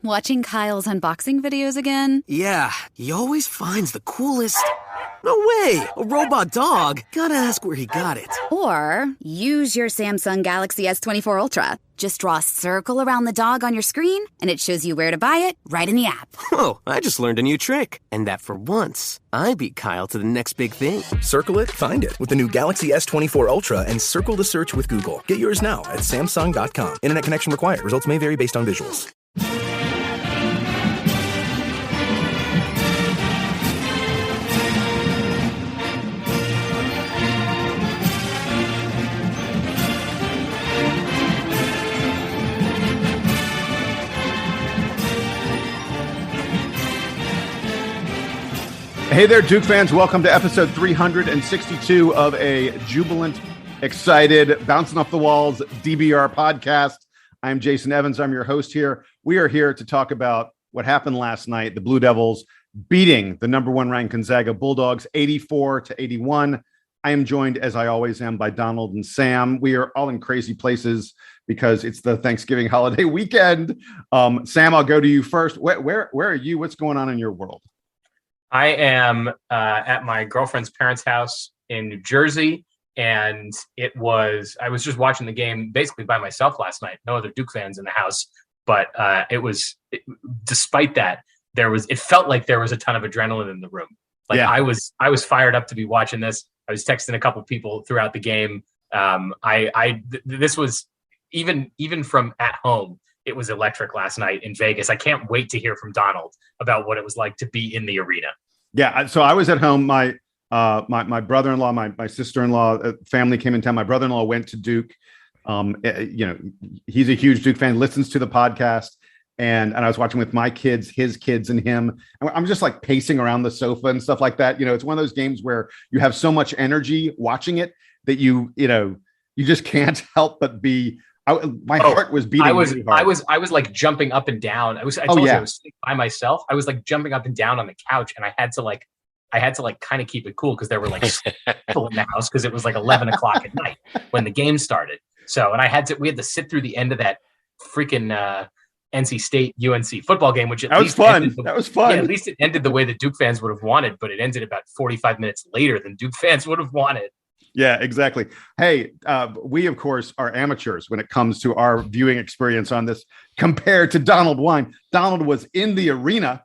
Watching Kyle's unboxing videos again? Yeah, he always finds the coolest... No way! A robot dog? Gotta ask where he got it. Or use your Samsung Galaxy S24 Ultra. Just draw a circle around the dog on your screen, and it shows you where to buy it right in the app. Whoa, I just learned a new trick. And that for once, I beat Kyle to the next big thing. Circle it, find it with the new Galaxy S24 Ultra and circle the search with Google. Get yours now at Samsung.com. Internet connection required. Results may vary based on visuals. Hey there, Duke fans. Welcome to episode 362 of a jubilant, excited, bouncing off the walls DBR podcast. I'm Jason Evans. I'm your host here. We are here to talk about what happened last night. The Blue Devils beating the number one ranked Gonzaga Bulldogs 84-81. I am joined, as I always am, by Donald and Sam. We are all in crazy places because it's the Thanksgiving holiday weekend. Sam, I'll go to you first. Where are you? What's going on in your world? I am at my girlfriend's parents' house in New Jersey, and I was just watching the game basically by myself last night. No other Duke fans in the house, but despite that, it felt like there was a ton of adrenaline in the room. Like yeah. I was fired up to be watching this. I was texting a couple people throughout the game. This was even from at home. It was electric last night in Vegas. I can't wait to hear from Donald about what it was like to be in the arena. Yeah, so I was at home. My brother-in-law, my sister-in-law, family came in town. My brother-in-law went to Duke. He's a huge Duke fan, listens to the podcast. And I was watching with my kids, his kids and him. And I'm just like pacing around the sofa and stuff like that. You know, it's one of those games where you have so much energy watching it that you just can't help but be... My heart was beating. I was really hard. I was like jumping up and down. I told you I was sitting by myself. I was like jumping up and down on the couch, and I had to kind of keep it cool because there were like people in the house because it was like 11 o'clock at night when the game started. So, and we had to sit through the end of that freaking NC State UNC football game, which that was fun. That was fun. Yeah, at least it ended the way the Duke fans would have wanted, but it ended about 45 minutes later than Duke fans would have wanted. Yeah, exactly. Hey, we, of course, are amateurs when it comes to our viewing experience on this compared to Donald Wine. Donald was in the arena.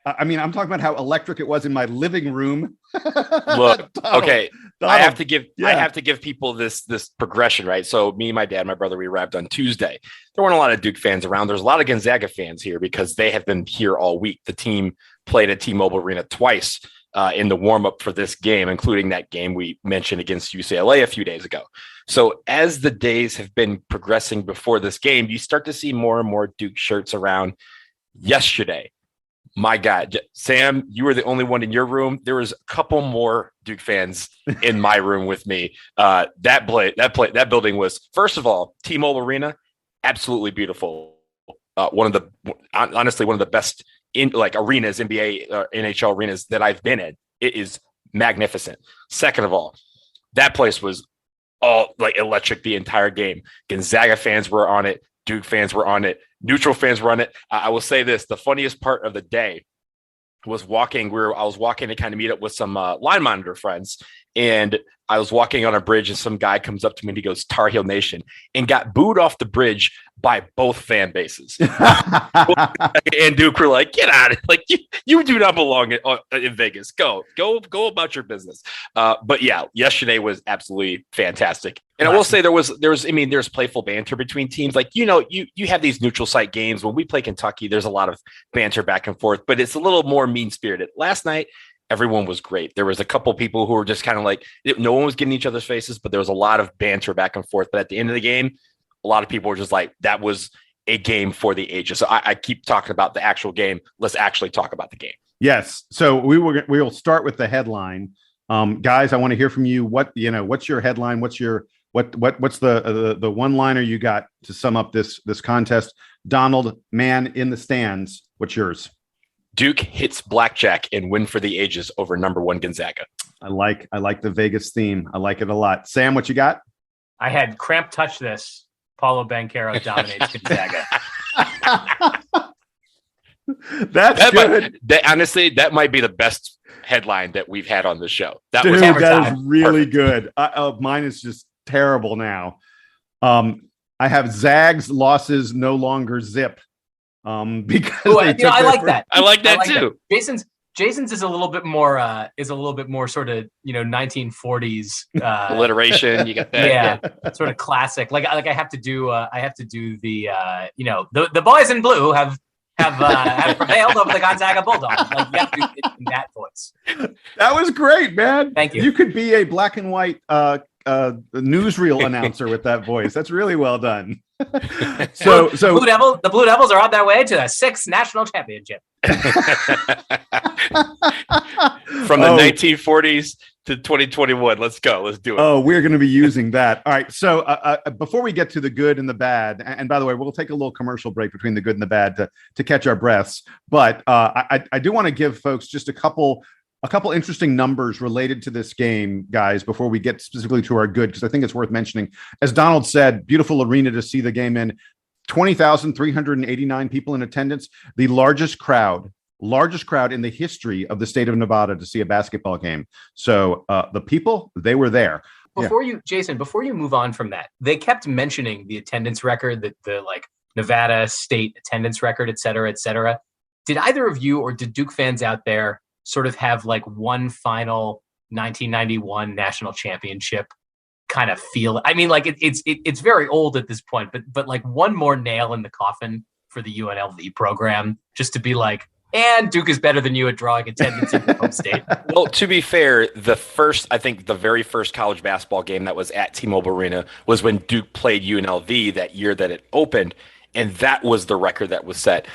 I'm talking about how electric it was in my living room. Look, okay. Donald, I have to give people this progression, right? So me, my dad, my brother, we arrived on Tuesday. There weren't a lot of Duke fans around. There's a lot of Gonzaga fans here because they have been here all week. The team played at T-Mobile Arena twice in the warm-up for this game, including that game we mentioned against UCLA a few days ago. So as the days have been progressing before this game, you start to see more and more Duke shirts around. Yesterday, my God, Sam, you were the only one in your room. There was a couple more Duke fans in my room with me. That building was, first of all, T-Mobile Arena, absolutely beautiful. Honestly, one of the best in like arenas, NBA, NHL arenas that I've been in. It is magnificent. Second of all, that place was all like electric the entire game. Gonzaga fans were on it. Duke fans were on it. Neutral fans were on it. I will say this: the funniest part of the day was I was walking to kind of meet up with some line monitor friends, and I was walking on a bridge, and some guy comes up to me and he goes, "Tar Heel Nation," and got booed off the bridge by both fan bases. And Duke were like, "Get out of it! Like you do not belong in Vegas. Go about your business." But yeah, yesterday was absolutely fantastic. And I will say there's playful banter between teams. Like, you have these neutral site games. When we play Kentucky, there's a lot of banter back and forth, but it's a little more mean-spirited. Last night, everyone was great. There was a couple people who were just kind of like, no one was getting each other's faces, but there was a lot of banter back and forth. But at the end of the game, a lot of people were just like, that was a game for the ages. So I keep talking about the actual game. Let's actually talk about the game. Yes. So we will start with the headline. Guys, I want to hear from you. What's your headline? What's the one-liner you got to sum up this contest? Donald, man in the stands. What's yours? Duke hits blackjack and win for the ages over number one Gonzaga. I like the Vegas theme. I like it a lot. Sam, what you got? I had cramp touch this. Paolo Banchero dominates Gonzaga. That's good. Honestly, that might be the best headline that we've had on the show. That is really good. Mine is just terrible now. I have Zags losses no longer zip. Because I like that. I like that too. That. Jason's is a little bit more sort of 1940s alliteration. You got that, sort of classic. Like I have to do the the boys in blue have prevailed over the Gonzaga Bulldogs. Like you have to do it in that voice. That was great, man. Thank you. You could be a black and white newsreel announcer with that voice. That's really well done. So the Blue Devils are on their way to the 6th national championship. From the 1940s to 2021. Let's go. Let's do it. Oh, we're going to be using that. All right. So before we get to the good and the bad, and by the way, we'll take a little commercial break between the good and the bad to catch our breaths. But I do want to give folks just a couple interesting numbers related to this game, guys, before we get specifically to our good, because I think it's worth mentioning. As Donald said, beautiful arena to see the game in. 20,389 people in attendance, the largest crowd in the history of the state of Nevada to see a basketball game. So the people, they were there. Before you move on from that, they kept mentioning the attendance record, the Nevada state attendance record, et cetera, et cetera. Did either of you or did Duke fans out there sort of have like one final 1991 national championship kind of feel? I mean, like it's very old at this point, but like one more nail in the coffin for the UNLV program, just to be like, and Duke is better than you at drawing attendance in your home state. Well, to be fair, the very first college basketball game that was at T-Mobile Arena was when Duke played UNLV that year that it opened, and that was the record that was set.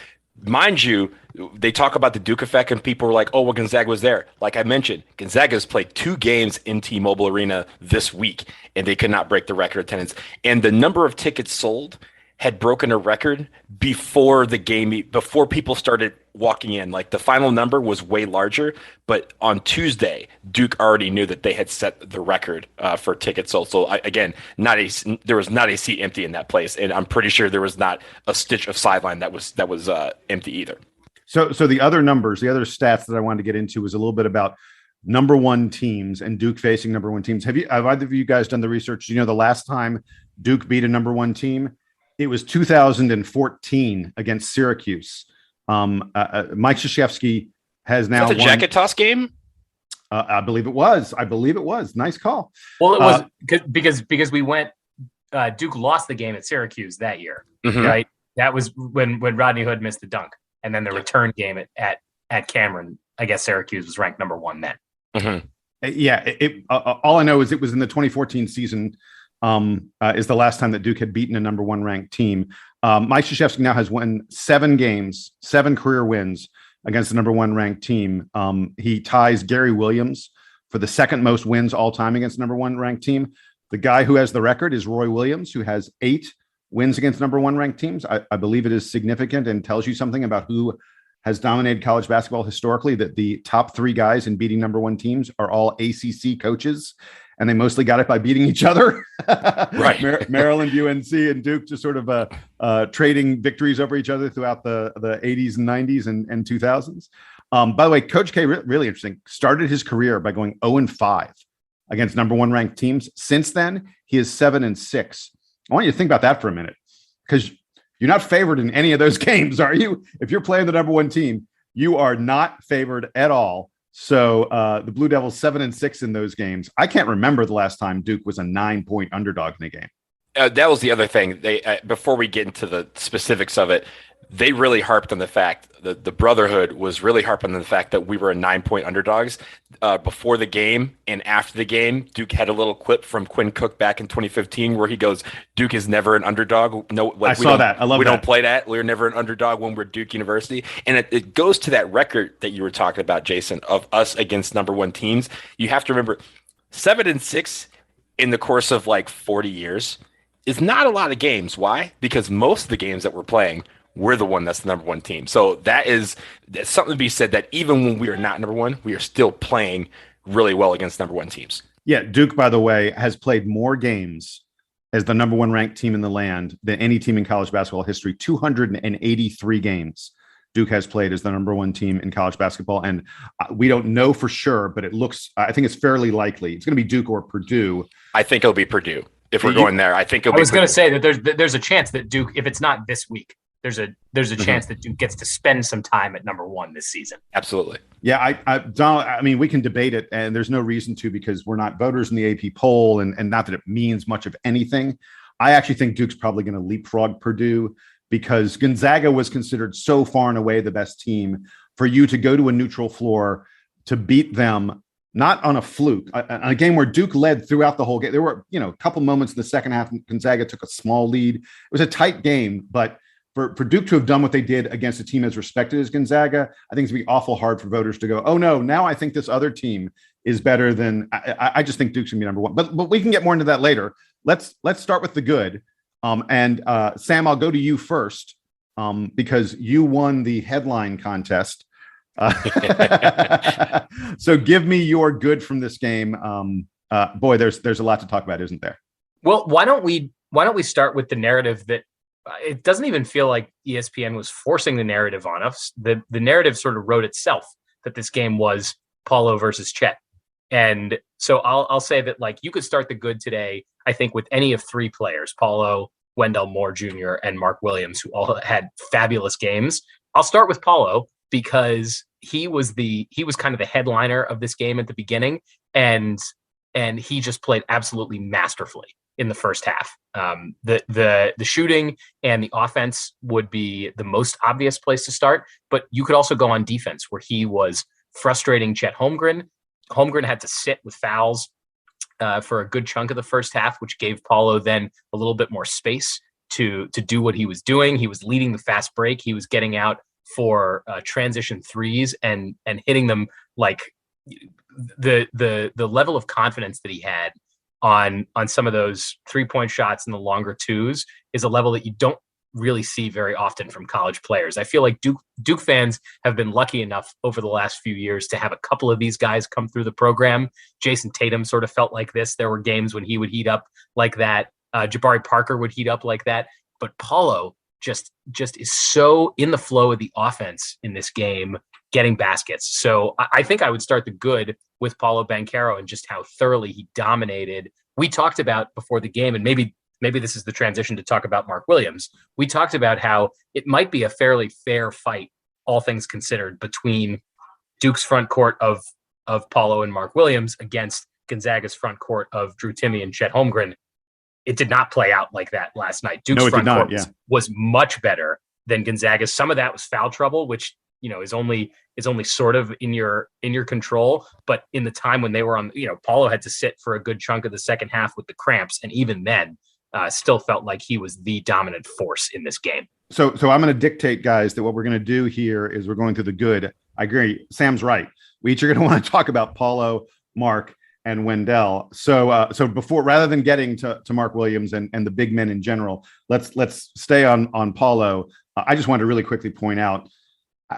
Mind you, they talk about the Duke effect, and people were like, oh, well, Gonzaga was there. Like I mentioned, Gonzaga has played 2 games in T-Mobile Arena this week, and they could not break the record attendance. And the number of tickets sold had broken a record before the game, before people started walking in. Like the final number was way larger, but on Tuesday, Duke already knew that they had set the record for tickets sold. So there was not a seat empty in that place, and I'm pretty sure there was not a stitch of sideline that was empty either. So the other numbers, the other stats that I wanted to get into was a little bit about number one teams and Duke facing number one teams. Have either of you guys done the research? Do you know the last time Duke beat a number one team? It was 2014 against Syracuse. Mike Krzyzewski has now won. The jacket toss game? I believe it was. Nice call. Well, it was because we went. Duke lost the game at Syracuse that year, right? That was when Rodney Hood missed the dunk, and then the return game at Cameron. I guess Syracuse was ranked number 1 then. Mm-hmm. All I know is it was in the 2014 season. Is the last time that Duke had beaten a number 1 ranked team. Mike Krzyzewski now has won 7 games, 7 career wins against the number 1 ranked team. He ties Gary Williams for the second most wins all time against the number 1 ranked team. The guy who has the record is Roy Williams, who has 8 wins against number 1 ranked teams. I believe it is significant and tells you something about who has dominated college basketball historically, that the top 3 guys in beating number 1 teams are all ACC coaches. And they mostly got it by beating each other. Right. Maryland, UNC, and Duke just sort of trading victories over each other throughout the 80s and 90s and 2000s. By the way, Coach K, really interesting, started his career by going 0-5 against number 1 ranked teams. Since then, he is 7-6. I want you to think about that for a minute, because you're not favored in any of those games, are you? If you're playing the number 1 team, you are not favored at all. So the Blue Devils 7-6 in those games. I can't remember the last time Duke was a 9-point underdog in a game. That was the other thing. They before we get into the specifics of it, they really harped on the fact that the Brotherhood was really harping on the fact that we were a 9-point underdogs before the game and after the game. Duke had a little clip from Quinn Cook back in 2015 where he goes, "Duke is never an underdog." No, I saw that. I love that. We don't play that. We're never an underdog when we're Duke University. And it goes to that record that you were talking about, Jason, of us against number 1 teams. You have to remember, 7-6 in the course of like 40 years is not a lot of games. Why? Because most of the games that we're playing, we're the one that's the number 1 team. So that's something to be said, that even when we are not number 1, we are still playing really well against number 1 teams. Yeah, Duke, by the way, has played more games as the number 1 ranked team in the land than any team in college basketball history. 283 games Duke has played as the number one team in college basketball. And we don't know for sure, but I think it's fairly likely it's going to be Duke or Purdue. I think it'll be Purdue. If we're going there, I think it'll be. I was going to say that there's a chance that Duke, if it's not this week, there's a chance that Duke gets to spend some time at number one this season. Absolutely. Yeah, Donald, I mean, we can debate it, and there's no reason to because we're not voters in the AP poll, and not that it means much of anything. I actually think Duke's probably going to leapfrog Purdue because Gonzaga was considered so far and away the best team. For you to go to a neutral floor to beat them, not on a fluke, a game where Duke led throughout the whole game. There were, a couple moments in the second half, Gonzaga took a small lead. It was a tight game, but for Duke to have done what they did against a team as respected as Gonzaga, I think it's going to be awful hard for voters to go, oh no, now I think this other team is better than I just think Duke's going to be number one. But we can get more into that later. Let's start with the good. And Sam, I'll go to you first because you won the headline contest. So give me your good from this game. Boy, there's a lot to talk about, isn't there? Well, why don't we start with the narrative that it doesn't even feel like ESPN was forcing the narrative on us. The narrative sort of wrote itself that this game was Paolo versus Chet. And so I'll say that like you could start the good today, I think, with any of three players, Paolo, Wendell Moore Jr., and Mark Williams, who all had fabulous games. I'll start with Paolo because he was kind of the headliner of this game at the beginning, and he just played absolutely masterfully in the first half. The shooting and the offense would be the most obvious place to start, but you could also go on defense where he was frustrating Chet Holmgren. Holmgren had to sit with fouls for a good chunk of the first half, which gave Paolo then a little bit more space to do what he was doing. He was leading the fast break. He was getting out for transition threes and hitting them. Like the level of confidence that he had on some of those 3-point shots and the longer twos is a level that you don't really see very often from college players. I feel like Duke fans have been lucky enough over the last few years to have a couple of these guys come through the program. Jason Tatum sort of felt like this. There were games when he would heat up like that. Jabari Parker would heat up like that. But Paolo just is so in the flow of the offense in this game, getting baskets. So I think I would start the good with Paolo Banchero and just how thoroughly he dominated. We talked about before the game, and maybe this is the transition to talk about Mark Williams. We talked about how it might be a fairly fair fight, all things considered, between Duke's front court of Paolo and Mark Williams against Gonzaga's front court of Drew Timme and Chet Holmgren. It did not play out like that last night. Duke's front court was much better than Gonzaga's. Some of that was foul trouble, which is only sort of in your control. But in the time when they were on, Paolo had to sit for a good chunk of the second half with the cramps, and even then, still felt like he was the dominant force in this game. So I'm going to dictate, guys, that what we're going to do here is we're going to the good. I agree. Sam's right. We each are going to want to talk about Paolo, Mark, and Wendell. So before, rather than getting to Mark Williams and the big men in general, let's stay on Paolo. I just wanted to really quickly point out,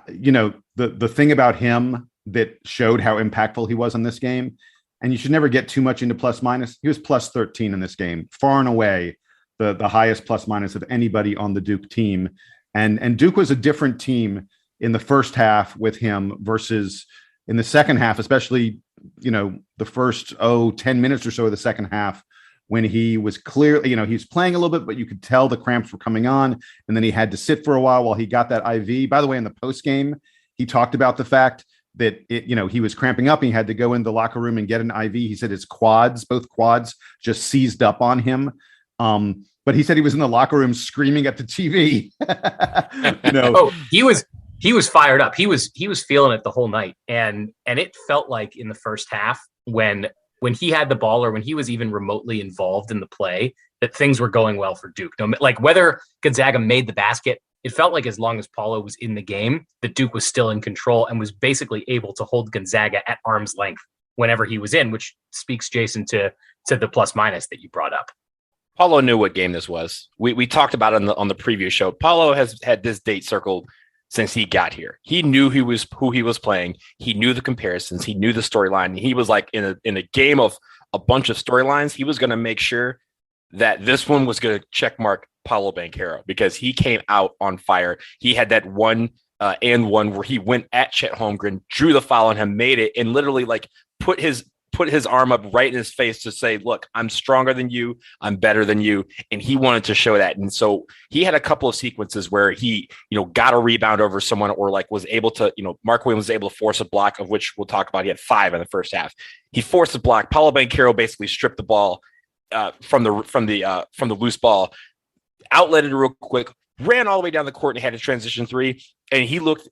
the thing about him that showed how impactful he was in this game. And you should never get too much into plus minus. He was plus 13 in this game, far and away the highest plus minus of anybody on the Duke team. And Duke was a different team in the first half with him versus in the second half, especially, the first 10 minutes or so of the second half, when he was clearly, he was playing a little bit, but you could tell the cramps were coming on. And then he had to sit for a while he got that IV. By the way, in the post game, he talked about the fact that he was cramping up and he had to go in the locker room and get an IV. He said his both quads just seized up on him. But he said he was in the locker room screaming at the TV. Oh, he was fired up. He was feeling it the whole night. And it felt like in the first half when he had the ball or when he was even remotely involved in the play, that things were going well for Duke. Like whether Gonzaga made the basket, it felt like as long as Paolo was in the game, that Duke was still in control and was basically able to hold Gonzaga at arm's length whenever he was in, which speaks, Jason, to the plus minus that you brought up. Paolo knew what game this was. We talked about it on the preview show. Paolo has had this date circled since he got here. He knew who he was playing. He knew the comparisons. He knew the storyline. He was like in a game of a bunch of storylines. He was going to make sure that this one was going to check mark Paolo Banchero because he came out on fire. He had that one and one where he went at Chet Holmgren, drew the foul on him, made it, and literally like put his arm up right in his face to say, look, I'm stronger than you. I'm better than you. And he wanted to show that. And so he had a couple of sequences where he, got a rebound over someone, or like was able to, Mark Williams was able to force a block, of which we'll talk about. He had 5 in the first half. He forced a block. Paolo Banchero basically stripped the ball from the loose ball, outletted real quick, ran all the way down the court and had a transition 3. And he looked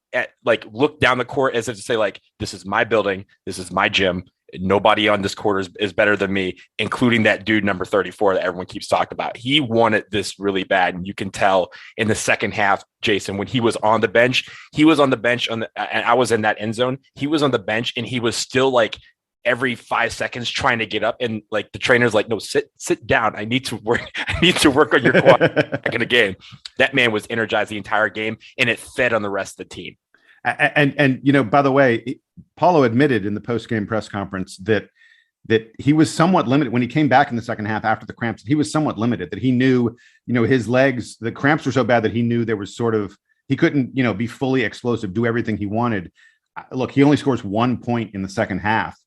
down the court as if to say, like, this is my building. This is my gym. Nobody on this court is better than me, including that dude number 34 that everyone keeps talking about. He wanted this really bad. And you can tell in the second half, Jason, when he was on the bench, and I was in that end zone. He was on the bench and he was still like every 5 seconds trying to get up. And like the trainer's like, no, sit down. I need to work on your quad back in the game. That man was energized the entire game, and it fed on the rest of the team. And by the way, Paulo admitted in the post-game press conference that he was somewhat limited when he came back in the second half after the cramps. He was somewhat limited, that he knew, his legs, the cramps were so bad that he knew there was he couldn't, be fully explosive, do everything he wanted. Look, he only scores 1 point in the second half,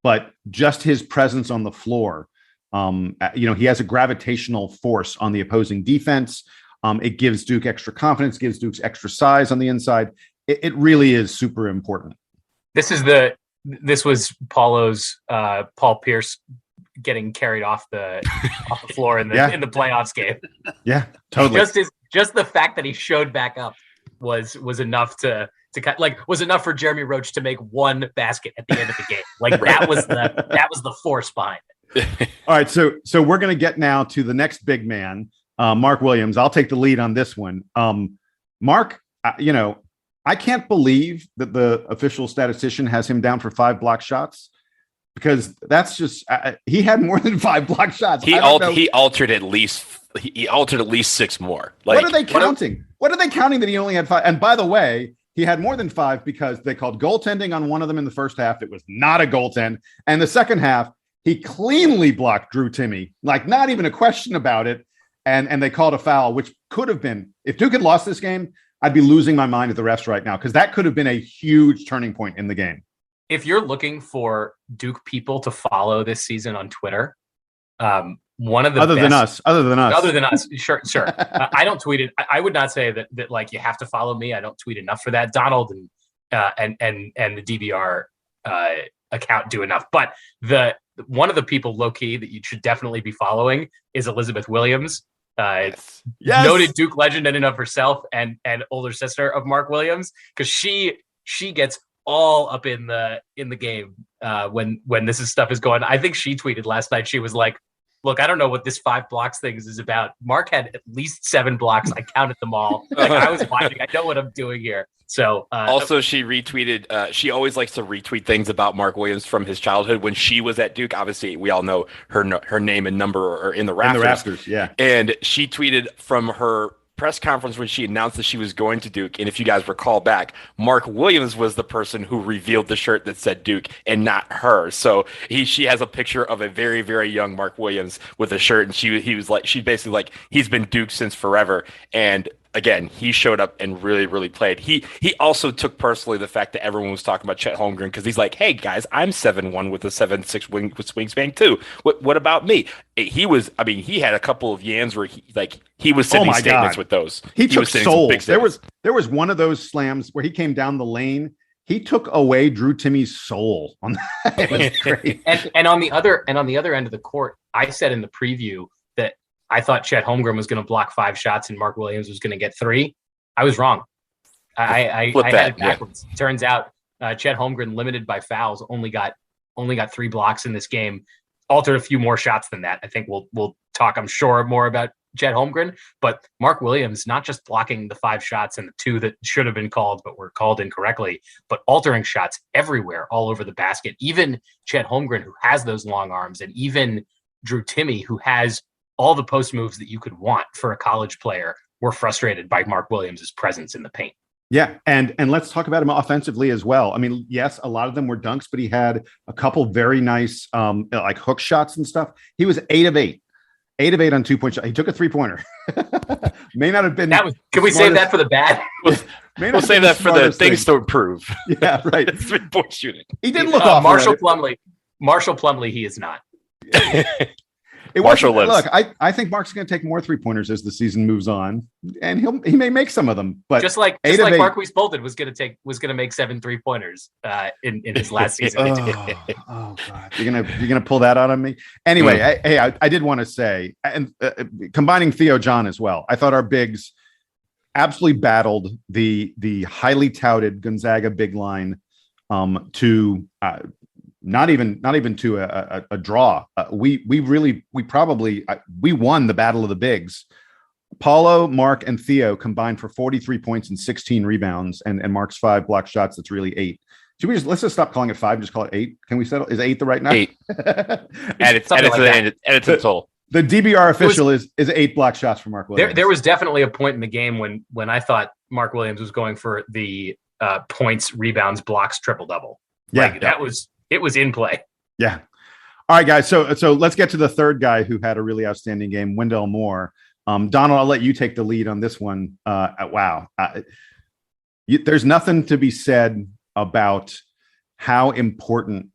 but just his presence on the floor, he has a gravitational force on the opposing defense. It gives Duke extra confidence, gives Duke extra size on the inside. It really is super important. This was Paulo's Paul Pierce getting carried off the floor in the playoffs game. Yeah, totally. Just the fact that he showed back up was enough was enough for Jeremy Roach to make one basket at the end of the game. Like that was the force behind it. All right, so we're going to get now to the next big man, Mark Williams. I'll take the lead on this one. Mark, I can't believe that the official statistician has him down for 5 block shots, because that's just he had more than 5 block shots. He altered at least 6 more. Like, what are they counting? What are they counting that he only had 5? And by the way, he had more than 5 because they called goaltending on one of them in the first half. It was not a goaltend. And the second half, he cleanly blocked Drew Timme, like not even a question about it. And they called a foul, which could have been, if Duke had lost this game, I'd be losing my mind at the refs right now, because that could have been a huge turning point in the game. If you're looking for Duke people to follow this season on Twitter, one of the other than us, sure. I don't tweet it. I would not say that like you have to follow me. I don't tweet enough for that. Donald and the DBR account do enough. But one of the people low key that you should definitely be following is Elizabeth Williams. Yes. Noted Duke legend in and of herself, and older sister of Mark Williams, because she gets all up in the game when this stuff is going. I think she tweeted last night. She was like, "Look, I don't know what this 5 blocks thing is about. Mark had at least 7 blocks. I counted them all. Like I was watching. I know what I'm doing here." So also she retweeted. She always likes to retweet things about Mark Williams from his childhood when she was at Duke. Obviously, we all know her name and number are in the rafters. In the rafters, yeah. And she tweeted from her press conference when she announced that she was going to Duke. And if you guys recall back, Mark Williams was the person who revealed the shirt that said Duke and not her. So she has a picture of a very, very young Mark Williams with a shirt. And she's basically like, he's been Duke since forever. And again, he showed up and really, really played. He also took personally the fact that everyone was talking about Chet Holmgren, because he's like, hey guys, I'm 7'1" with a 7'6" wingspan too. What about me? He had a couple of yams where he was sending statements with those. He took soul. There was one of those slams where he came down the lane. He took away Drew Timme's soul on that. It was great. and on the other end of the court, I said in the preview that I thought Chet Holmgren was going to block 5 shots and Mark Williams was going to get 3. I was wrong. I had it backwards. Yeah. Turns out Chet Holmgren, limited by fouls, only got 3 blocks in this game. Altered a few more shots than that. I think we'll talk, I'm sure, more about Chet Holmgren, but Mark Williams, not just blocking the 5 shots and the 2 that should have been called but were called incorrectly, but altering shots everywhere, all over the basket. Even Chet Holmgren, who has those long arms, and even Drew Timme, who has all the post moves that you could want for a college player, were frustrated by Mark Williams' presence in the paint. Yeah, and let's talk about him offensively as well. I mean, yes, a lot of them were dunks, but he had a couple very nice like hook shots and stuff. He was 8 of 8 8 of 8 on 2-point shot. He took a 3-pointer. May not have been. Can we save that for the bad? We'll save that for the things to improve. Yeah, right. 3-point shooting. He didn't look off. Marshall Plumlee, he is not. Marshall lives. Look, I think Mark's going to take more 3-pointers as the season moves on, and he may make some of them. But just like Marquise Bolden was going to make 7 3-pointers in his last season. Oh God, you're gonna pull that out on me. Anyway, I did want to say, and combining Theo John as well, I thought our bigs absolutely battled the highly touted Gonzaga big line to. Not even to a draw. We won the battle of the bigs. Paolo, Mark, and Theo combined for 43 points and 16 rebounds, and Mark's 5 block shots. That's really 8. Let's just stop calling it 5 and just call it 8. Can we settle? Is 8 the right number? 8. Add it to the total. The DBR official is 8 block shots for Mark Williams. There was definitely a point in the game when I thought Mark Williams was going for the points, rebounds, blocks, triple-double. It was in play. Yeah. All right, guys. So let's get to the third guy who had a really outstanding game, Wendell Moore. Donald, I'll let you take the lead on this one. Wow. There's nothing to be said about how important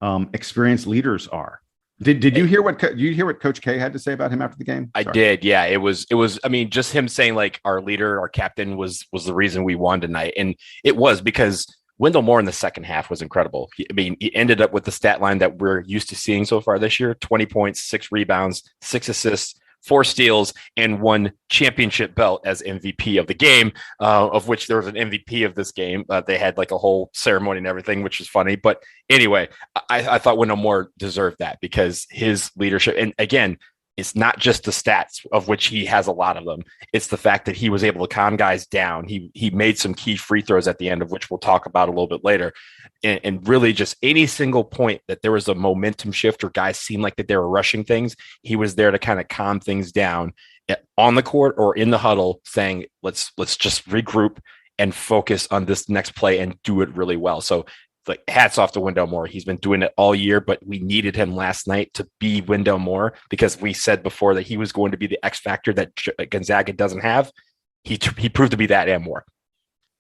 experienced leaders are. Did you hear what Coach K had to say about him after the game? Sorry. I did. Yeah, it was. I mean, just him saying like our leader, our captain was the reason we won tonight, and it was because Wendell Moore in the second half was incredible. He ended up with the stat line that we're used to seeing so far this year: 20 points, 6 rebounds, 6 assists, 4 steals, and 1 championship belt as MVP of the game, of which there was an MVP of this game. They had like a whole ceremony and everything, which is funny. But anyway, I thought Wendell Moore deserved that because his leadership, and again, it's not just the stats, of which he has a lot of them. It's the fact that he was able to calm guys down. He made some key free throws at the end, of which we'll talk about a little bit later. And really just any single point that there was a momentum shift or guys seemed like that they were rushing things, he was there to kind of calm things down on the court or in the huddle, saying, let's just regroup and focus on this next play and do it really well. So like hats off to Wendell Moore. He's been doing it all year, but we needed him last night to be Wendell Moore because we said before that he was going to be the X factor that Gonzaga doesn't have. He proved to be that and more.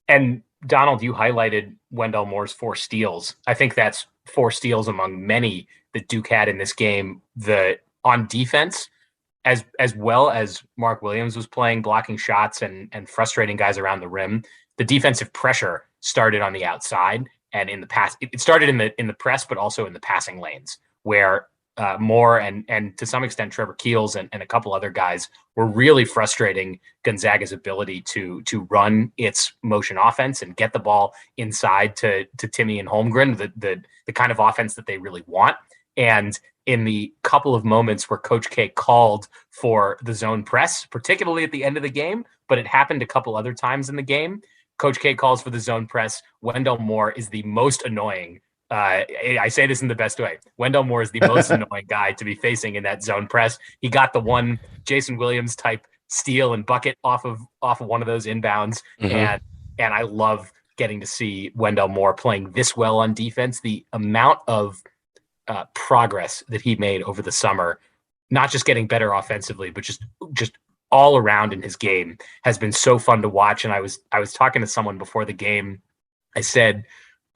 And Donald, you highlighted Wendell Moore's 4 steals. I think that's 4 steals among many that Duke had in this game. On defense, as well as Mark Williams was playing, blocking shots and frustrating guys around the rim, the defensive pressure started on the outside. And in the pass, it started in the press, but also in the passing lanes where Moore and to some extent Trevor Keels and a couple other guys were really frustrating Gonzaga's ability to run its motion offense and get the ball inside to Timmy and Holmgren, the kind of offense that they really want. And in the couple of moments where Coach K called for the zone press, particularly at the end of the game, but it happened a couple other times in the game, Coach K calls for the zone press. Wendell Moore is the most annoying. I say this in the best way. Wendell Moore is the most annoying guy to be facing in that zone press. He got the one Jason Williams type steal and bucket off of one of those inbounds. Mm-hmm. And I love getting to see Wendell Moore playing this well on defense. The amount of progress that he made over the summer, not just getting better offensively, but just all around in his game has been so fun to watch. And I was talking to someone before the game. I said,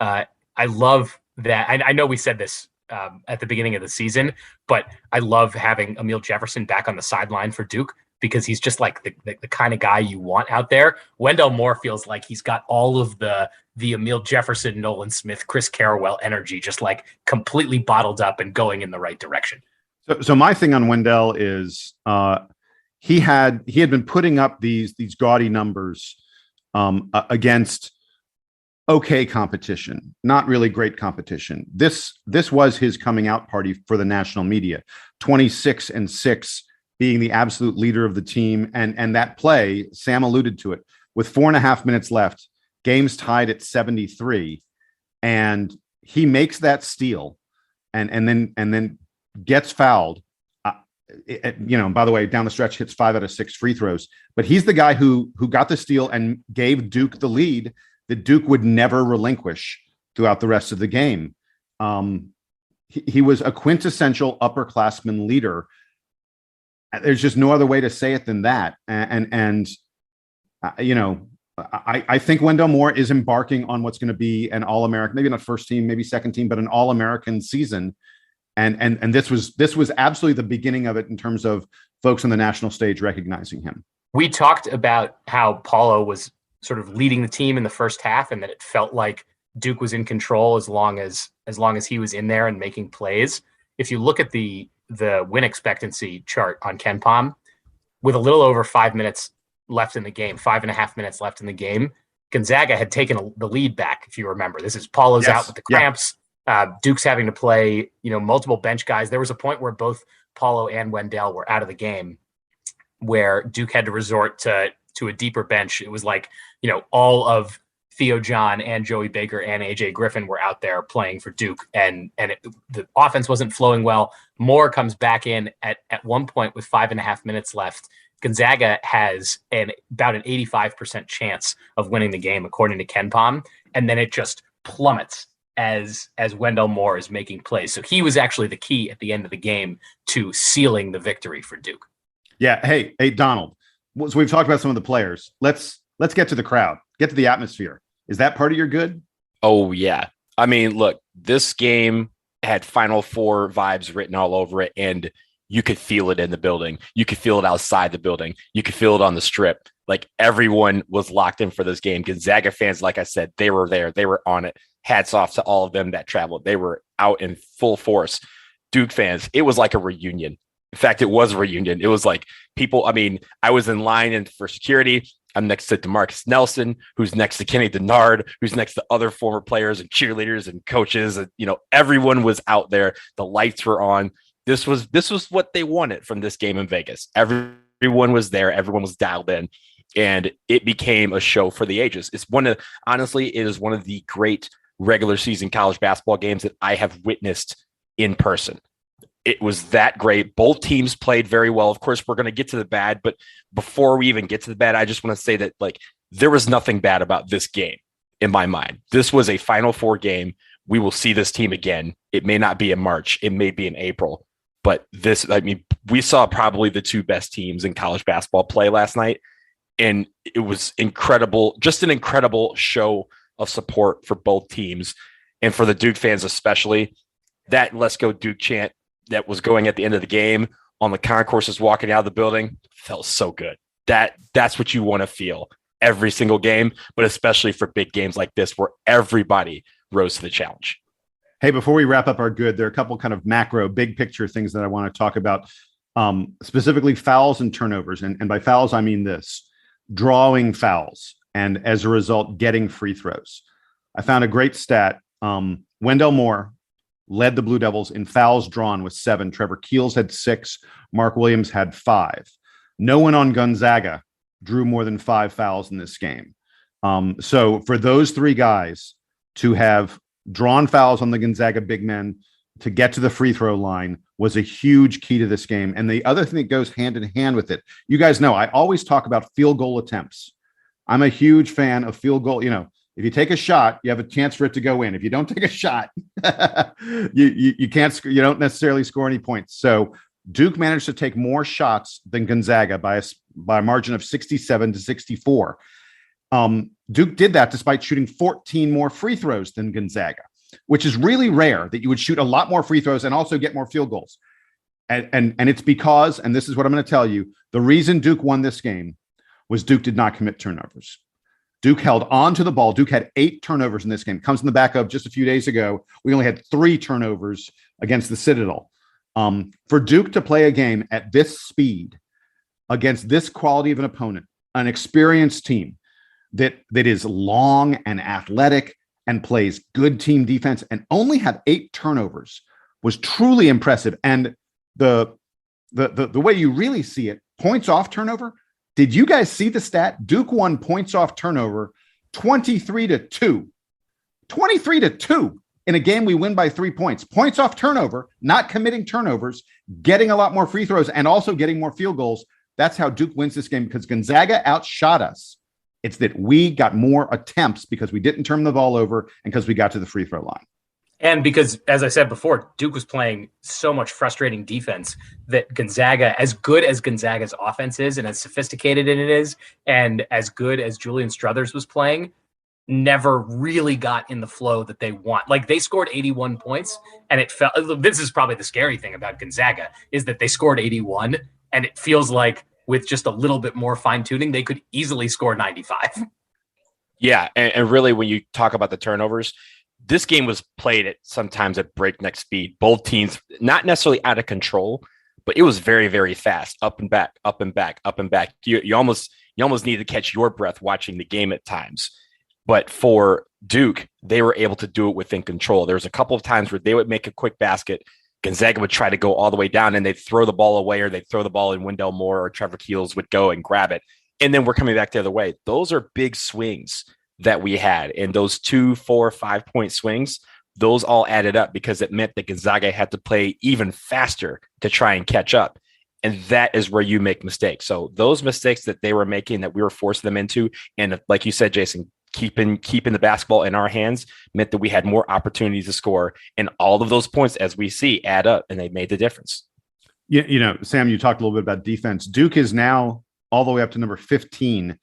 I love that. I know we said this at the beginning of the season, but I love having Emil Jefferson back on the sideline for Duke because he's just like the kind of guy you want out there. Wendell Moore feels like he's got all of the Emil Jefferson, Nolan Smith, Chris Carrawell energy, just like completely bottled up and going in the right direction. So my thing on Wendell is, he had been putting up these gaudy numbers against okay competition, not really great competition. This was his coming out party for the national media. 26-6, being the absolute leader of the team, and that play, Sam alluded to it, with 4.5 minutes left, game's tied at 73, and he makes that steal, and then gets fouled. By the way, down the stretch, hits 5 out of 6 free throws. But he's the guy who got the steal and gave Duke the lead that Duke would never relinquish throughout the rest of the game. He was a quintessential upperclassman leader. There's just no other way to say it than that. I think Wendell Moore is embarking on what's going to be an All-American, maybe not first team, maybe second team, but an All-American season. And this was absolutely the beginning of it in terms of folks on the national stage recognizing him. We talked about how Paolo was sort of leading the team in the first half, and that it felt like Duke was in control as long as he was in there and making plays. If you look at the win expectancy chart on KenPom, with a little over 5 minutes left in the game, 5.5 minutes left in the game, Gonzaga had taken the lead back. If you remember, this is Paulo's out with the cramps. Duke's having to play, multiple bench guys. There was a point where both Paolo and Wendell were out of the game, where Duke had to resort to a deeper bench. It was like, all of Theo John and Joey Baker and AJ Griffin were out there playing for Duke, and the offense wasn't flowing well. Moore comes back in at one point with 5.5 minutes left. Gonzaga has about an 85% chance of winning the game, according to KenPom, and then it just plummets as Wendell Moore is making plays. So he was actually the key at the end of the game to sealing the victory for Duke. Yeah. Hey, Donald. So we've talked about some of the players. Let's get to the crowd, get to the atmosphere. Is that part of your good? Oh, yeah. I mean, look, this game had Final Four vibes written all over it, and you could feel it in the building. You could feel it outside the building. You could feel it on the strip. Like, everyone was locked in for this game. Gonzaga fans, like I said, they were there. They were on it. Hats off to all of them that traveled. They were out in full force. Duke fans, it was like a reunion. In fact, it was a reunion. It was like people, I was in line for security. I'm next to DeMarcus Nelson, who's next to Kenny Denard, who's next to other former players and cheerleaders and coaches. And, everyone was out there. The lights were on. This was what they wanted from this game in Vegas. Everyone was there. Everyone was dialed in, and it became a show for the ages. It is one of the great regular season college basketball games that I have witnessed in person. It was that great. Both teams played very well. Of course, we're going to get to the bad, but before we even get to the bad, I just want to say that there was nothing bad about this game in my mind. This was a Final Four game. We will see this team again. It may not be in March. It may be in April. But we saw probably the two best teams in college basketball play last night. And it was incredible, just an incredible show of support for both teams. And for the Duke fans especially, that "Let's Go Duke" chant that was going at the end of the game on the concourses walking out of the building felt so good. That's what you want to feel every single game, but especially for big games like this where everybody rose to the challenge. Hey, before we wrap up our good, there are a couple kind of macro, big picture things that I want to talk about, specifically fouls and turnovers. And by fouls, I mean this: drawing fouls, and as a result, getting free throws. I found a great stat. Wendell Moore led the Blue Devils in fouls drawn with 7. Trevor Keels had 6. Mark Williams had 5. No one on Gonzaga drew more than 5 fouls in this game. So for those 3 guys to have drawn fouls on the Gonzaga big men to get to the free throw line was a huge key to this game. And the other thing that goes hand in hand with it, you guys know, I always talk about field goal attempts. I'm a huge fan of field goal. If you take a shot, you have a chance for it to go in. If you don't take a shot, you can't, you don't necessarily score any points. So Duke managed to take more shots than Gonzaga by a margin of 67-64. Duke did that despite shooting 14 more free throws than Gonzaga, which is really rare that you would shoot a lot more free throws and also get more field goals. And it's because, and this is what I'm going to tell you, the reason Duke won this game was Duke did not commit turnovers. Duke held on to the ball. Duke had 8 turnovers in this game. Comes in the back of just a few days ago, we only had 3 turnovers against the Citadel. For Duke to play a game at this speed against this quality of an opponent, an experienced team that is long and athletic and plays good team defense and only had 8 turnovers was truly impressive. And the way you really see it, points off turnover. Did you guys see the stat? Duke won points off turnover 23-2. 23-2 in a game we win by 3 points. Points off turnover, not committing turnovers, getting a lot more free throws, and also getting more field goals. That's how Duke wins this game, because Gonzaga outshot us. It's that we got more attempts because we didn't turn the ball over and because we got to the free throw line. And because, as I said before, Duke was playing so much frustrating defense that Gonzaga, as good as Gonzaga's offense is and as sophisticated as it is, and as good as Julian Struthers was playing, never really got in the flow that they want. Like, they scored 81 points, and it felt, this is probably the scary thing about Gonzaga, is that they scored 81, and it feels like with just a little bit more fine tuning, they could easily score 95. Yeah. And really, when you talk about the turnovers, this game was played at sometimes at breakneck speed. Both teams, not necessarily out of control, but it was very, very fast, up and back, up and back, up and back. You almost need to catch your breath watching the game at times. But for Duke, they were able to do it within control. There was a couple of times where they would make a quick basket. Gonzaga would try to go all the way down, and they'd throw the ball away, or they'd throw the ball, and Wendell Moore or Trevor Keels would go and grab it. And then we're coming back the other way. Those are big swings that we had. And those 2, 4, 5 point swings, those all added up because it meant that Gonzaga had to play even faster to try and catch up. And that is where you make mistakes. So those mistakes that they were making, that we were forcing them into, and like you said, Jason, keeping the basketball in our hands meant that we had more opportunities to score. And all of those points, as we see, add up, and they made the difference. You know, Sam, you talked a little bit about defense. Duke is now all the way up to number 15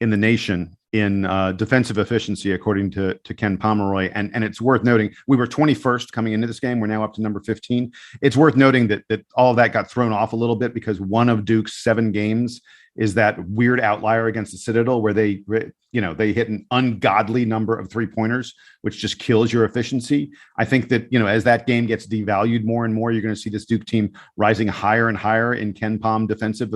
in the nation in defensive efficiency, according to Ken Pomeroy. And it's worth noting, we were 21st coming into this game. We're now up to number 15. It's worth noting that all of that got thrown off a little bit because one of Duke's 7 games is that weird outlier against the Citadel where they hit an ungodly number of 3-pointers, which just kills your efficiency. I think that, as that game gets devalued more and more, you're going to see this Duke team rising higher and higher in Ken Pom defensive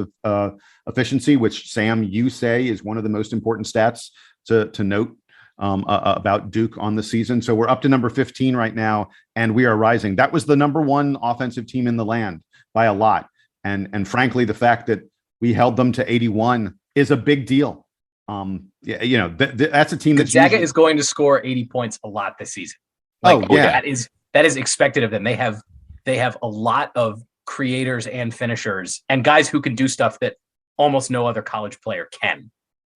efficiency, which, Sam, you say is one of the most important stats to note about Duke on the season. So we're up to number 15 right now, and we are rising. That was the number 1 offensive team in the land by a lot. And frankly, the fact that we held them to 81 is a big deal. That's a team that Gonzaga is going to score 80 points a lot this season. That is expected of them. They have a lot of creators and finishers and guys who can do stuff that almost no other college player can.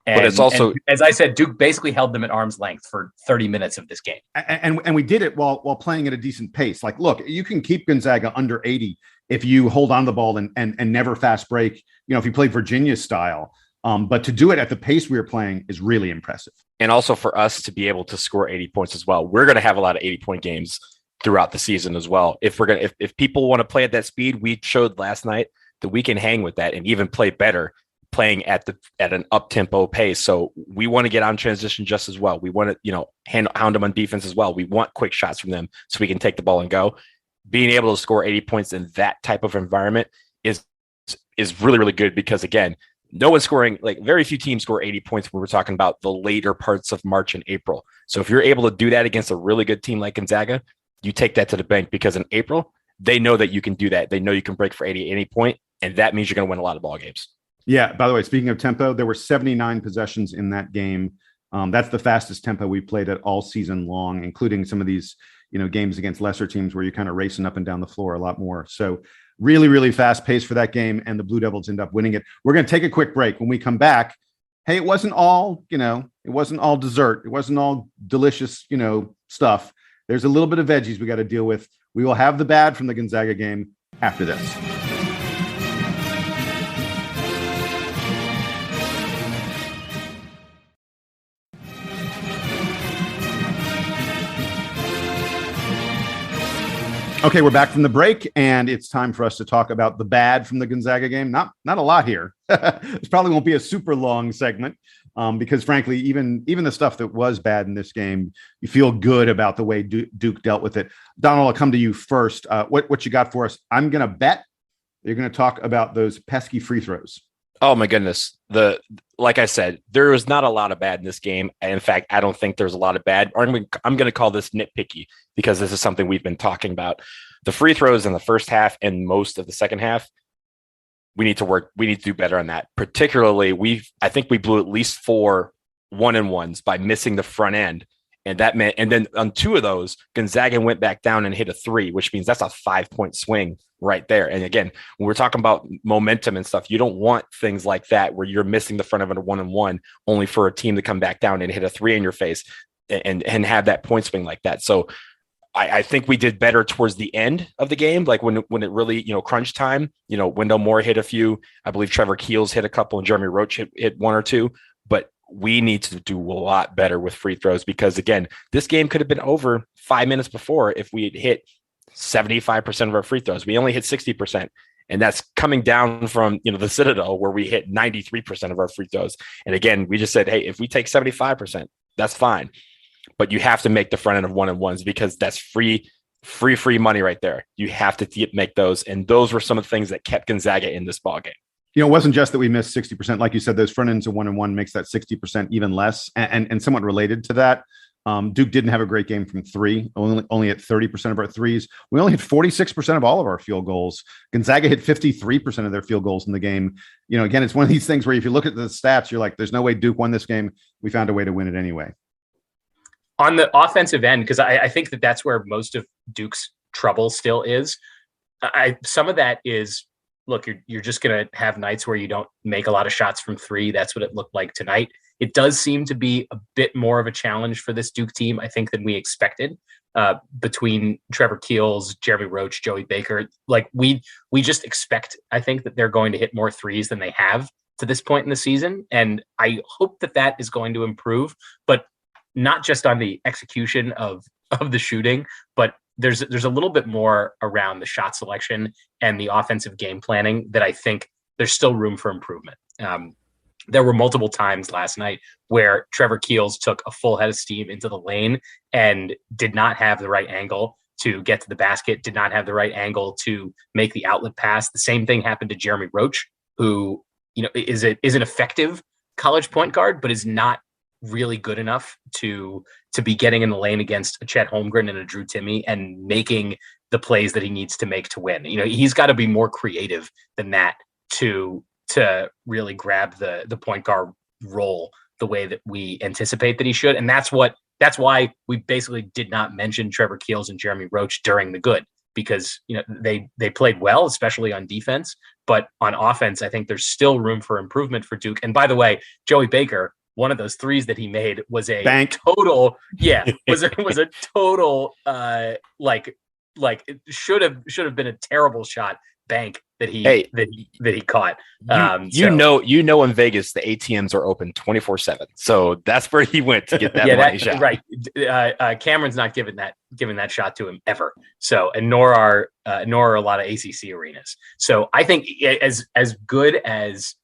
But it's also, as I said, Duke basically held them at arm's length for 30 minutes of this game. And we did it while playing at a decent pace. Like, look, you can keep Gonzaga under 80 if you hold on the ball and never fast break, if you play Virginia style. But to do it at the pace we were playing is really impressive. And also for us to be able to score 80 points as well. We're going to have a lot of 80-point games throughout the season as well. If people want to play at that speed, we showed last night that we can hang with that and even play better playing at an up-tempo pace. So we want to get on transition just as well. We want to, hound them on defense as well. We want quick shots from them so we can take the ball and go. Being able to score 80 points in that type of environment is really, really good because, again, no one's scoring, like very few teams score 80 points when we're talking about the later parts of March and April. So if you're able to do that against a really good team like Gonzaga, you take that to the bank because in April, they know that you can do that. They know you can break for 80 at any point, and that means you're going to win a lot of ball games. Yeah. By the way, speaking of tempo, there were 79 possessions in that game. That's the fastest tempo we played at all season long, including some of these, games against lesser teams where you're kind of racing up and down the floor a lot more. So really, really fast pace for that game. And the Blue Devils end up winning it. We're going to take a quick break. When we come back, hey, it wasn't all, it wasn't all dessert. It wasn't all delicious, stuff. There's a little bit of veggies we got to deal with. We will have the bad from the Gonzaga game after this. Okay, we're back from the break, and it's time for us to talk about the bad from the Gonzaga game. Not a lot here. This probably won't be a super long segment because, frankly, even the stuff that was bad in this game, you feel good about the way Duke dealt with it. Donald, I'll come to you first. What you got for us? I'm going to bet you're going to talk about those pesky free throws. Oh my goodness. Like I said, there was not a lot of bad in this game. In fact, I don't think there's a lot of bad. I'm going to call this nitpicky because this is something we've been talking about. The free throws in the first half and most of the second half, we need to do better on that. Particularly, I think we blew at least 4 1-and-1s by missing the front end. And that meant, and then on 2 of those, Gonzaga went back down and hit a 3, which means that's a 5-point swing right there. And again, when we're talking about momentum and stuff, you don't want things like that where you're missing the front of a 1-and-1 only for a team to come back down and hit a 3 in your face and have that point swing like that. So I think we did better towards the end of the game, like when it really, crunch time, Wendell Moore hit a few. I believe Trevor Keels hit a couple and Jeremy Roach hit one or two. But we need to do a lot better with free throws because, again, this game could have been over 5 minutes before if we had hit 75% of our free throws. We only hit 60%. And that's coming down from, the Citadel where we hit 93% of our free throws. And again, we just said, hey, if we take 75%, that's fine. But you have to make the front end of 1-on-1s because that's free money right there. You have to make those. And those were some of the things that kept Gonzaga in this ballgame. It wasn't just that we missed 60%. Like you said, those front ends of 1-on-1 makes that 60% even less. And somewhat related to that, Duke didn't have a great game from three, only at 30% of our threes. We only hit 46% of all of our field goals. Gonzaga hit 53% of their field goals in the game. Again, it's one of these things where if you look at the stats, you're like, there's no way Duke won this game. We found a way to win it anyway. On the offensive end, because I think that's where most of Duke's trouble still is. Some of that is, look, you're just going to have nights where you don't make a lot of shots from three. That's what it looked like tonight. It does seem to be a bit more of a challenge for this Duke team, I think, than we expected. Between Trevor Keels, Jeremy Roach, Joey Baker, like we just expect, I think, that they're going to hit more threes than they have to this point in the season, and I hope that is going to improve. But not just on the execution of the shooting, but there's a little bit more around the shot selection and the offensive game planning that I think there's still room for improvement. There were multiple times last night where Trevor Keels took a full head of steam into the lane and did not have the right angle to get to the basket, did not have the right angle to make the outlet pass. The same thing happened to Jeremy Roach, who is an effective college point guard, but is not really good enough to be getting in the lane against a Chet Holmgren and a Drew Timme and making the plays that he needs to make to win. He's got to be more creative than that to really grab the point guard role the way that we anticipate that he should. And that's why we basically did not mention Trevor Keels and Jeremy Roach during the good, because they played well, especially on defense, but on offense, I think there's still room for improvement for Duke. And by the way, Joey Baker, one of those threes that he made was a total, was a total, like it should have been a terrible shot bank that he caught. In Vegas, the ATMs are open 24/7. So that's where he went to get that money shot. Right. Cameron's not giving that shot to him ever. So, and nor are a lot of ACC arenas. So I think as good as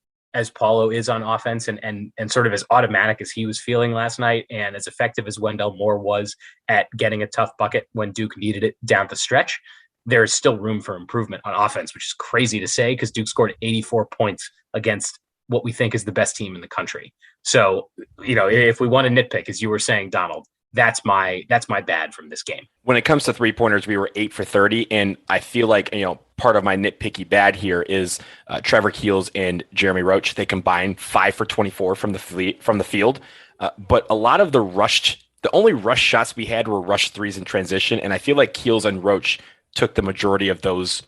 Paulo is on offense and sort of as automatic as he was feeling last night, and as effective as Wendell Moore was at getting a tough bucket when Duke needed it down the stretch, there is still room for improvement on offense, which is crazy to say because Duke scored 84 points against what we think is the best team in the country. So, if we want to nitpick, as you were saying, Donald, that's my bad from this game. When it comes to 3-pointers, we were 8 for 30. And I feel like, part of my nitpicky bad here is Trevor Keels and Jeremy Roach. They combined 5 for 24 from the field. But a lot of the only rush shots we had were rush threes in transition. And I feel like Keels and Roach took the majority of those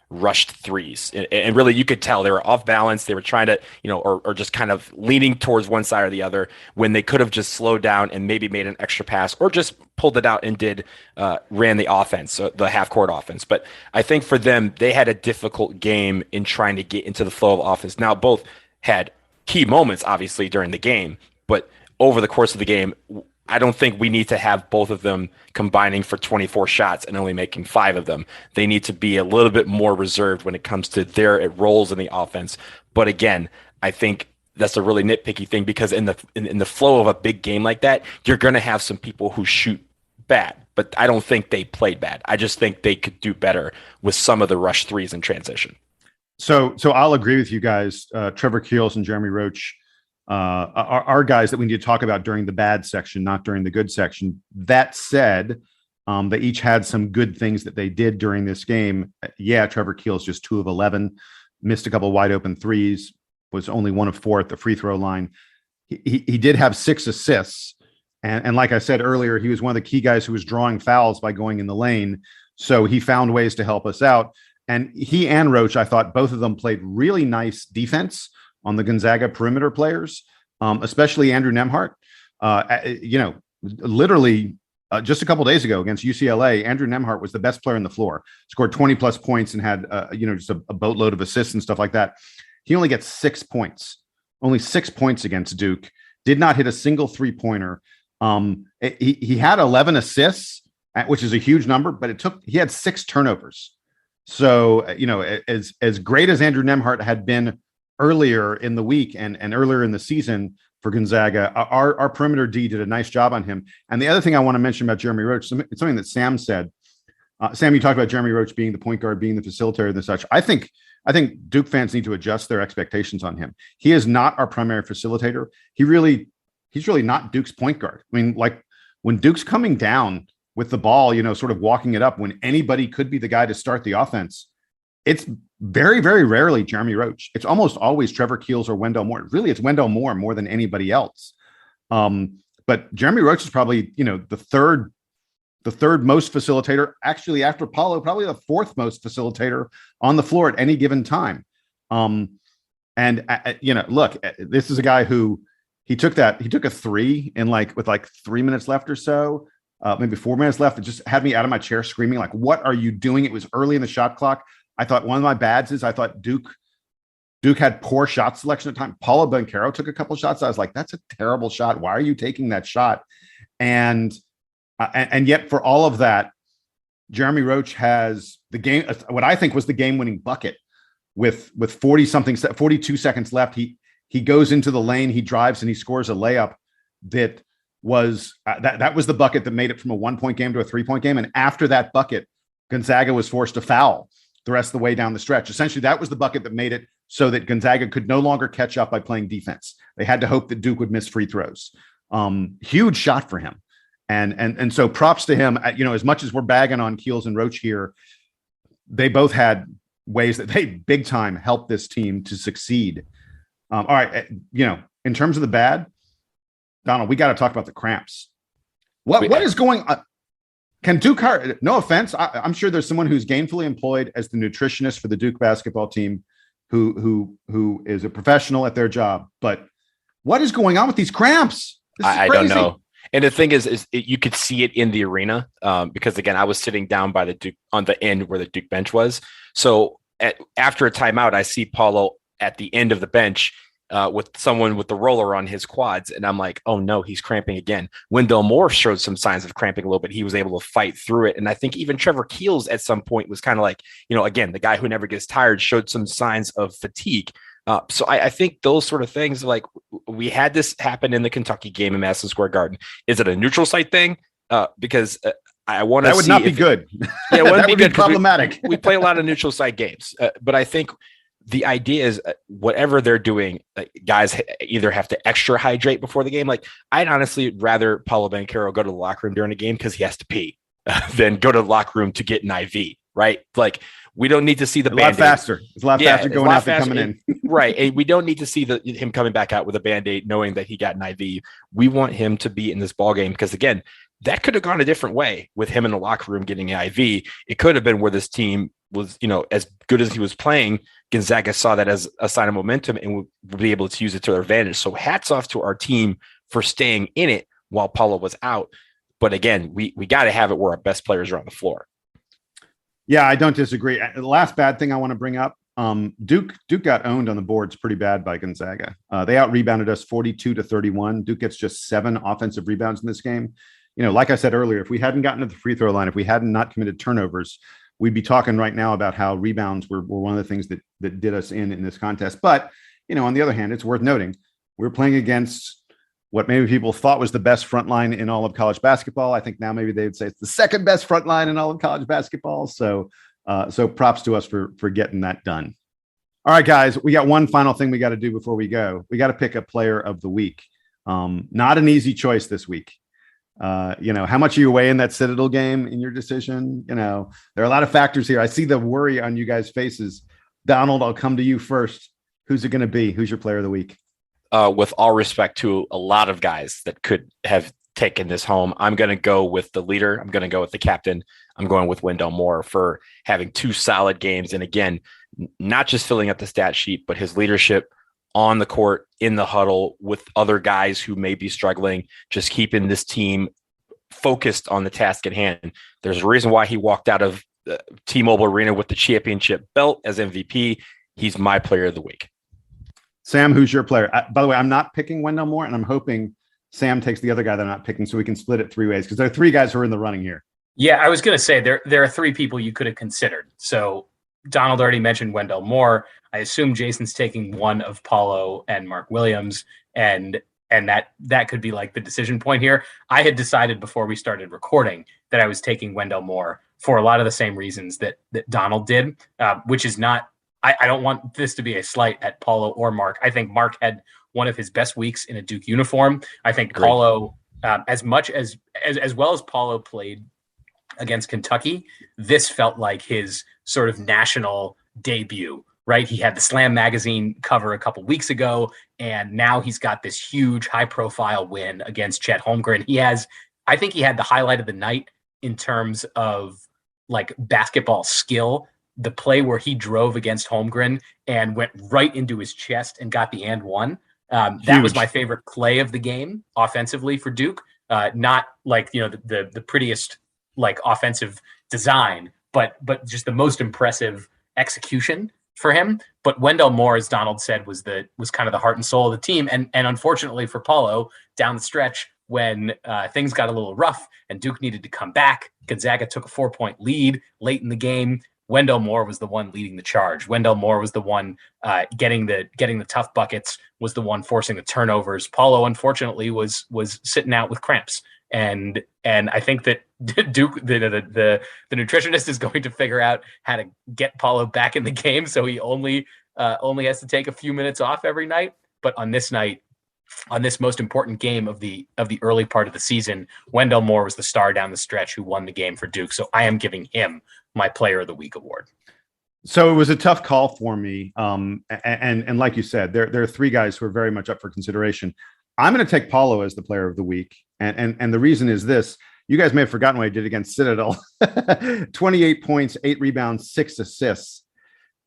rushed threes. And really, you could tell they were off balance. They were trying to, or just kind of leaning towards one side or the other when they could have just slowed down and maybe made an extra pass or just pulled it out and ran the offense, the half court offense. But I think for them, they had a difficult game in trying to get into the flow of offense. Now, both had key moments, obviously, during the game, but over the course of the game, I don't think we need to have both of them combining for 24 shots and only making 5 of them. They need to be a little bit more reserved when it comes to their roles in the offense. But again, I think that's a really nitpicky thing because in the flow of a big game like that, you're going to have some people who shoot bad, but I don't think they played bad. I just think they could do better with some of the rush threes in transition. So I'll agree with you guys. Trevor Keels and Jeremy Roach are guys that we need to talk about during the bad section, not during the good section. That said, they each had some good things that they did during this game. Yeah, Trevor Keels just 2 of 11, missed a couple wide open threes, was only 1 of 4 at the free throw line. He did have 6 assists. And like I said earlier, he was one of the key guys who was drawing fouls by going in the lane. So he found ways to help us out. And he and Roach, I thought both of them played really nice defense on the Gonzaga perimeter players, especially Andrew Nemhart. Literally just a couple days ago against UCLA, Andrew Nembhard was the best player on the floor, scored 20 plus points and had, just a boatload of assists and stuff like that. He only gets 6 points, only 6 points against Duke, did not hit a single 3-pointer. He had 11 assists, which is a huge number, but he had 6 turnovers. So, as great as Andrew Nembhard had been earlier in the week and earlier in the season for Gonzaga, our perimeter D did a nice job on him. And the other thing I want to mention about Jeremy Roach, it's something that Sam said. Sam, you talked about Jeremy Roach being the point guard, being the facilitator and such. I think Duke fans need to adjust their expectations on him. He is not our primary facilitator. He's really not Duke's point guard. I mean, like when Duke's coming down with the ball, sort of walking it up when anybody could be the guy to start the offense, it's very, very rarely Jeremy Roach. It's almost always Trevor Keels or Wendell Moore. Really, it's Wendell Moore more than anybody else. But Jeremy Roach is probably, the third most facilitator, actually after Paolo, probably the 4th most facilitator on the floor at any given time. Look, this is a guy who he took a 3 with 3 minutes left or so, maybe 4 minutes left. It just had me out of my chair screaming, like, what are you doing? It was early in the shot clock. I thought one of my bads is I thought Duke had poor shot selection at time. Paolo Banchero took a couple shots. I was like, that's a terrible shot. Why are you taking that shot? And yet for all of that, Jeremy Roach has the game, what I think was the game-winning bucket with 42 seconds left. He goes into the lane, he drives, and he scores a layup that was that was the bucket that made it from a 1-point game to a 3-point game. And after that bucket, Gonzaga was forced to foul the rest of the way down the stretch. Essentially, that was the bucket that made it so that Gonzaga could no longer catch up by playing defense. They had to hope that Duke would miss free throws. Huge shot for him. And so props to him. As much as we're bagging on Keels and Roach here, they both had ways that they big time helped this team to succeed. All right. In terms of the bad, Donald, we got to talk about the cramps. What is going on? Can Duke hire? No offense. I'm sure there's someone who's gainfully employed as the nutritionist for the Duke basketball team who is a professional at their job. But what is going on with these cramps? I don't know. And the thing is you could see it in the arena because, again, I was sitting down by the Duke on the end where the Duke bench was. So after a timeout, I see Paulo at the end of the bench with someone with the roller on his quads. And I'm like, oh, no, he's cramping again. Wendell Moore showed some signs of cramping a little bit. He was able to fight through it. And I think even Trevor Keels at some point was kind of like, again, the guy who never gets tired showed some signs of fatigue. So I think those sort of things, like we had this happen in the Kentucky game in Madison Square Garden. Is it a neutral site thing? Because I want to. That would not be good. Yeah, it wouldn't be good. Problematic. We play a lot of neutral site games, but I think the idea is whatever they're doing, guys either have to extra hydrate before the game. Like I'd honestly rather Paolo Banchero go to the locker room during a game because he has to pee than go to the locker room to get an IV. Right? Like. We don't need to see the Band-Aid. It's a lot faster going out than coming in. Right. And we don't need to see him coming back out with a Band-Aid knowing that he got an IV. We want him to be in this ball game because, again, that could have gone a different way with him in the locker room getting an IV. It could have been where this team was, as good as he was playing, Gonzaga saw that as a sign of momentum and would be able to use it to their advantage. So hats off to our team for staying in it while Paulo was out. But, again, we got to have it where our best players are on the floor. Yeah, I don't disagree. The last bad thing I want to bring up, Duke got owned on the boards pretty bad by Gonzaga. They out-rebounded us 42-31. Duke gets just 7 offensive rebounds in this game. Like I said earlier, if we hadn't gotten to the free throw line, if we hadn't not committed turnovers, we'd be talking right now about how rebounds were one of the things that did us in this contest. But, on the other hand, it's worth noting, we're playing against what maybe people thought was the best front line in all of college basketball. I think now maybe they would say it's the second best front line in all of college basketball. So props to us for getting that done. All right, guys, we got one final thing we got to do before we go. We got to pick a player of the week. Not an easy choice this week. How much are you weighing that Citadel game in your decision? There are a lot of factors here. I see the worry on you guys' faces. Donald, I'll come to you first. Who's it going to be? Who's your player of the week? With all respect to a lot of guys that could have taken this home, I'm going to go with the leader. I'm going to go with the captain. I'm going with Wendell Moore for having 2 solid games. And again, not just filling up the stat sheet, but his leadership on the court, in the huddle with other guys who may be struggling, just keeping this team focused on the task at hand. There's a reason why he walked out of T-Mobile Arena with the championship belt as MVP. He's my player of the week. Sam, who's your player? By the way, I'm not picking Wendell Moore, and I'm hoping Sam takes the other guy that I'm not picking so we can split it 3 ways, because there are 3 guys who are in the running here. Yeah, I was going to say there are 3 people you could have considered. So Donald already mentioned Wendell Moore. I assume Jason's taking one of Paolo and Mark Williams, and that could be like the decision point here. I had decided before we started recording that I was taking Wendell Moore for a lot of the same reasons that Donald did, which is not, I don't want this to be a slight at Paolo or Mark. I think Mark had one of his best weeks in a Duke uniform. I think Great. Paolo, as much as well as Paolo played against Kentucky, this felt like his sort of national debut, right? He had the Slam magazine cover a couple weeks ago, and now he's got this huge high profile win against Chet Holmgren. I think he had the highlight of the night in terms of like basketball skill, the play where he drove against Holmgren and went right into his chest and got the and one. That was my favorite play of the game offensively for Duke. Not like, the prettiest like offensive design, but just the most impressive execution for him. But Wendell Moore, as Donald said, was kind of the heart and soul of the team. And unfortunately for Paolo, down the stretch when things got a little rough and Duke needed to come back, Gonzaga took a 4-point lead late in the game. Wendell Moore was the one leading the charge. Wendell Moore was the one getting the tough buckets, was the one forcing the turnovers. Paolo, unfortunately, was sitting out with cramps. And I think that Duke, the nutritionist, is going to figure out how to get Paolo back in the game, so he only has to take a few minutes off every night. But on this night, on this most important game of the early part of the season, Wendell Moore was the star down the stretch who won the game for Duke. So I am giving him my Player of the Week award. So it was a tough call for me. And like you said, there are 3 guys who are very much up for consideration. I'm going to take Paolo as the Player of the Week. And the reason is this. You guys may have forgotten what I did against Citadel. 28 points, 8 rebounds, 6 assists.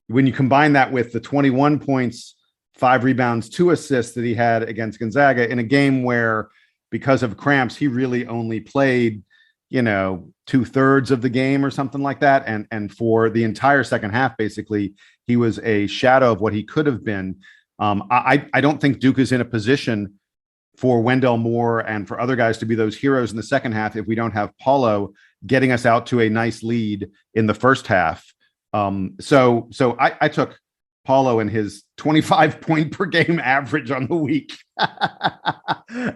When you combine that with the 21 points, 5 rebounds, 2 assists that he had against Gonzaga in a game where, because of cramps, he really only played, 2/3 of the game or something like that. And for the entire second half, basically, he was a shadow of what he could have been. I don't think Duke is in a position for Wendell Moore and for other guys to be those heroes in the second half if we don't have Paolo getting us out to a nice lead in the first half. So I took Paolo and his 25 point per game average on the week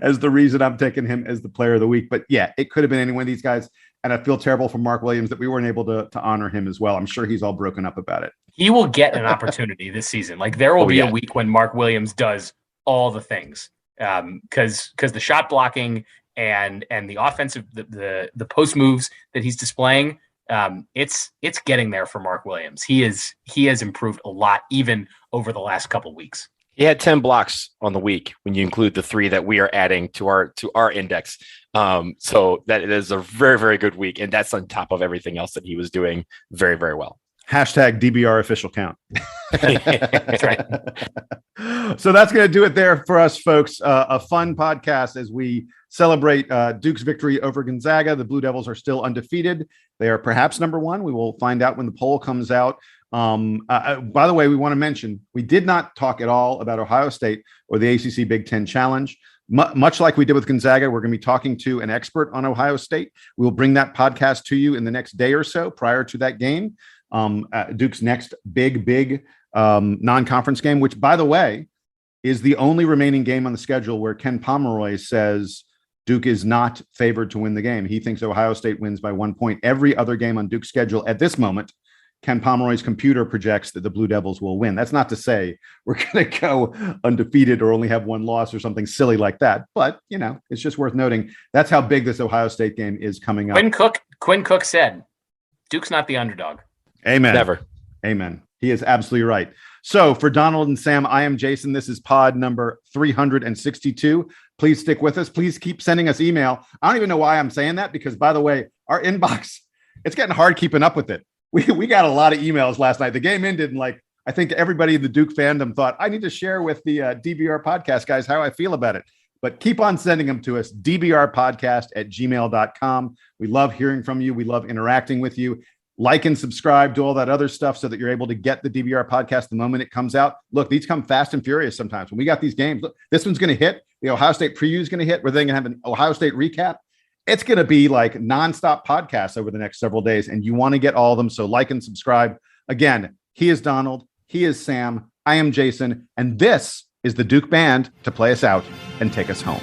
as the reason I'm taking him as the Player of the Week. But yeah, it could have been any one of these guys. And I feel terrible for Mark Williams that we weren't able to honor him as well. I'm sure he's all broken up about it. He will get an opportunity this season. Like there will be a week when Mark Williams does all the things. Because the shot blocking and the offensive, the post moves that he's displaying, it's getting there for Mark Williams. He has improved a lot even over the last couple weeks. He had 10 blocks on the week when you include the 3 that we are adding to our index. So that is a very, very good week, and that's on top of everything else that he was doing very, very well. Hashtag DBR official count. That's right. So that's going to do it there for us, folks. A fun podcast as we celebrate Duke's victory over Gonzaga. The Blue Devils are still undefeated. They are perhaps number 1. We will find out when the poll comes out. By the way, we want to mention we did not talk at all about Ohio State or the ACC-Big 10 Challenge. Much like we did with Gonzaga, we're going to be talking to an expert on Ohio State. We will bring that podcast to you in the next day or so prior to that game. Duke's next big non-conference game, which, by the way, is the only remaining game on the schedule where Ken Pomeroy says Duke is not favored to win the game. He thinks Ohio State wins by 1 point. Every other game on Duke's schedule at this moment, Ken Pomeroy's computer projects that the Blue Devils will win. That's not to say we're going to go undefeated or only have 1 loss or something silly like that. But, it's just worth noting. That's how big this Ohio State game is coming up. Quinn Cook said, Duke's not the underdog. Amen. Never. Amen. He is absolutely right. So for Donald and Sam, I am Jason. This is pod number 362. Please stick with us. Please keep sending us email. I don't even know why I'm saying that because, by the way, our inbox, it's getting hard keeping up with it. We got a lot of emails last night. The game ended and I think everybody in the Duke fandom thought, I need to share with the DBR podcast guys how I feel about it. But keep on sending them to us, dbrpodcast@gmail.com. We love hearing from you. We love interacting with you. Like and subscribe, do all that other stuff so that you're able to get the DBR podcast the moment it comes out. Look, these come fast and furious sometimes. When we got these games, look, this one's going to hit. The Ohio State preview is going to hit. We're then going to have an Ohio State recap. It's going to be like nonstop podcasts over the next several days, and you want to get all of them. So like and subscribe. Again, he is Donald. He is Sam. I am Jason. And this is the Duke Band to play us out and take us home.